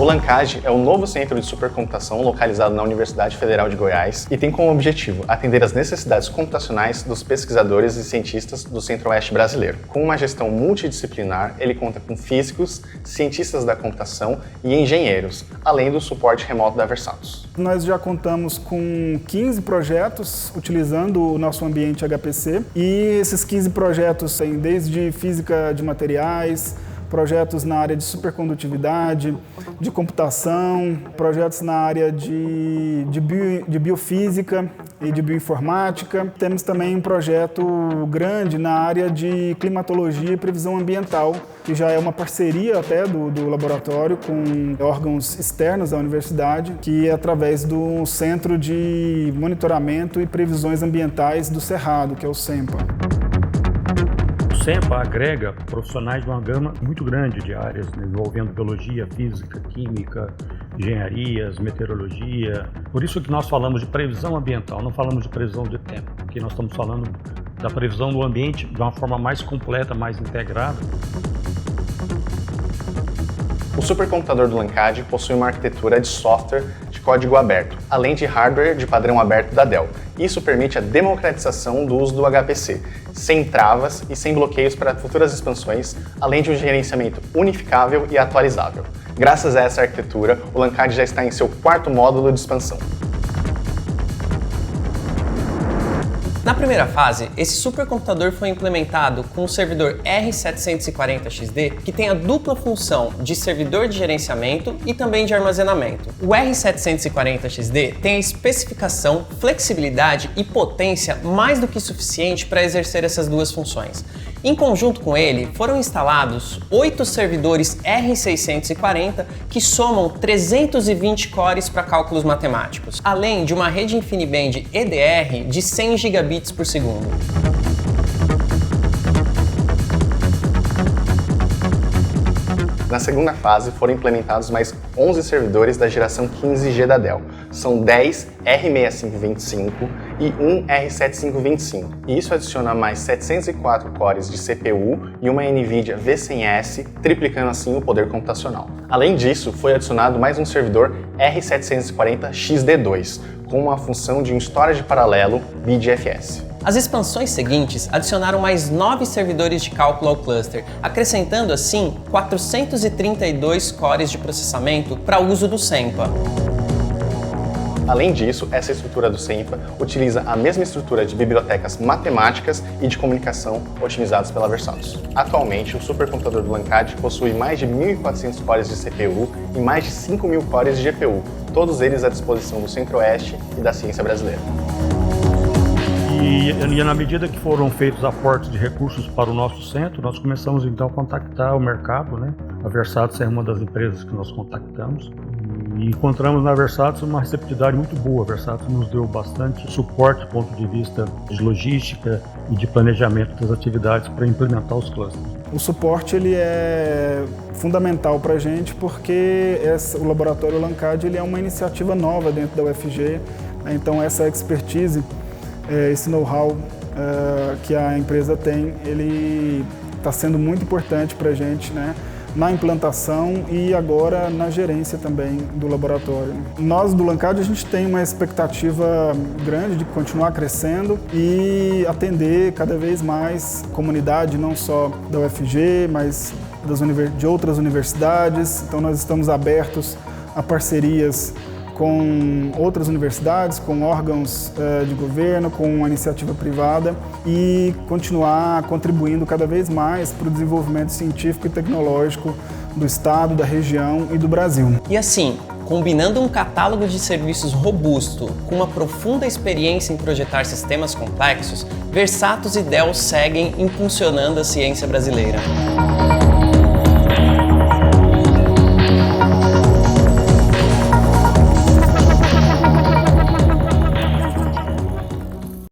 LANCAD é o novo centro de supercomputação localizado na Universidade Federal de Goiás e tem como objetivo atender às necessidades computacionais dos pesquisadores e cientistas do Centro-Oeste brasileiro. Com uma gestão multidisciplinar, ele conta com físicos, cientistas da computação e engenheiros, além do suporte remoto da Versatos. Nós já contamos com 15 projetos utilizando o nosso ambiente HPC e esses 15 projetos têm desde física de materiais, projetos na área de supercondutividade, de computação, projetos na área de biofísica e de bioinformática. Temos também um projeto grande na área de climatologia e previsão ambiental, que já é uma parceria até do laboratório com órgãos externos da universidade, que é através do Centro de Monitoramento e Previsões Ambientais do Cerrado, que é o CEMPA. O CEMPA agrega profissionais de uma gama muito grande de áreas, envolvendo biologia, física, química, engenharias, meteorologia. Por isso que nós falamos de previsão ambiental, não falamos de previsão de tempo, porque nós estamos falando da previsão do ambiente de uma forma mais completa, mais integrada. O supercomputador do LANCAD possui uma arquitetura de software de código aberto, além de hardware de padrão aberto da Dell. Isso permite a democratização do uso do HPC, sem travas e sem bloqueios para futuras expansões, além de um gerenciamento unificável e atualizável. Graças a essa arquitetura, o LANCAD já está em seu 4º módulo de expansão. Na primeira fase, esse supercomputador foi implementado com o servidor R740XD, que tem a dupla função de servidor de gerenciamento e também de armazenamento. O R740XD tem a especificação, flexibilidade e potência mais do que suficiente para exercer essas duas funções. Em conjunto com ele, foram instalados 8 servidores R640 que somam 320 cores para cálculos matemáticos, além de uma rede InfiniBand EDR de 100 gigabits por segundo. Na segunda fase, foram implementados mais 11 servidores da geração 15G da Dell. São 10 R6525 e um R7525. E isso adiciona mais 704 cores de CPU e uma NVIDIA V100S, triplicando assim o poder computacional. Além disso, foi adicionado mais um servidor R740XD2, com uma função de um storage paralelo BDFS. As expansões seguintes adicionaram mais 9 servidores de cálculo ao cluster, acrescentando assim 432 cores de processamento para uso do CEMPA. Além disso, essa estrutura do CEMPA utiliza a mesma estrutura de bibliotecas matemáticas e de comunicação otimizadas pela Versatos. Atualmente, o supercomputador do LANCAD possui mais de 1.400 cores de CPU e mais de 5.000 cores de GPU, todos eles à disposição do Centro-Oeste e da ciência brasileira. E na medida que foram feitos aportes de recursos para o nosso centro, nós começamos então a contactar o mercado, né? A Versatos é uma das empresas que nós contactamos e encontramos na Versatos uma receptividade muito boa. A Versatos nos deu bastante suporte do ponto de vista de logística e de planejamento das atividades para implementar os clusters. O suporte ele é fundamental para a gente porque o laboratório LANCAD ele é uma iniciativa nova dentro da UFG, né? Então essa expertise, esse know-how que a empresa tem, ele está sendo muito importante para a gente, né, na implantação e agora na gerência também do laboratório. Nós do LANCAD a gente tem uma expectativa grande de continuar crescendo e atender cada vez mais comunidade, não só da UFG, mas de outras universidades. Então nós estamos abertos a parcerias com outras universidades, com órgãos de governo, com a iniciativa privada e continuar contribuindo cada vez mais para o desenvolvimento científico e tecnológico do Estado, da região e do Brasil. E assim, combinando um catálogo de serviços robusto com uma profunda experiência em projetar sistemas complexos, Versatos e Dell seguem impulsionando a ciência brasileira.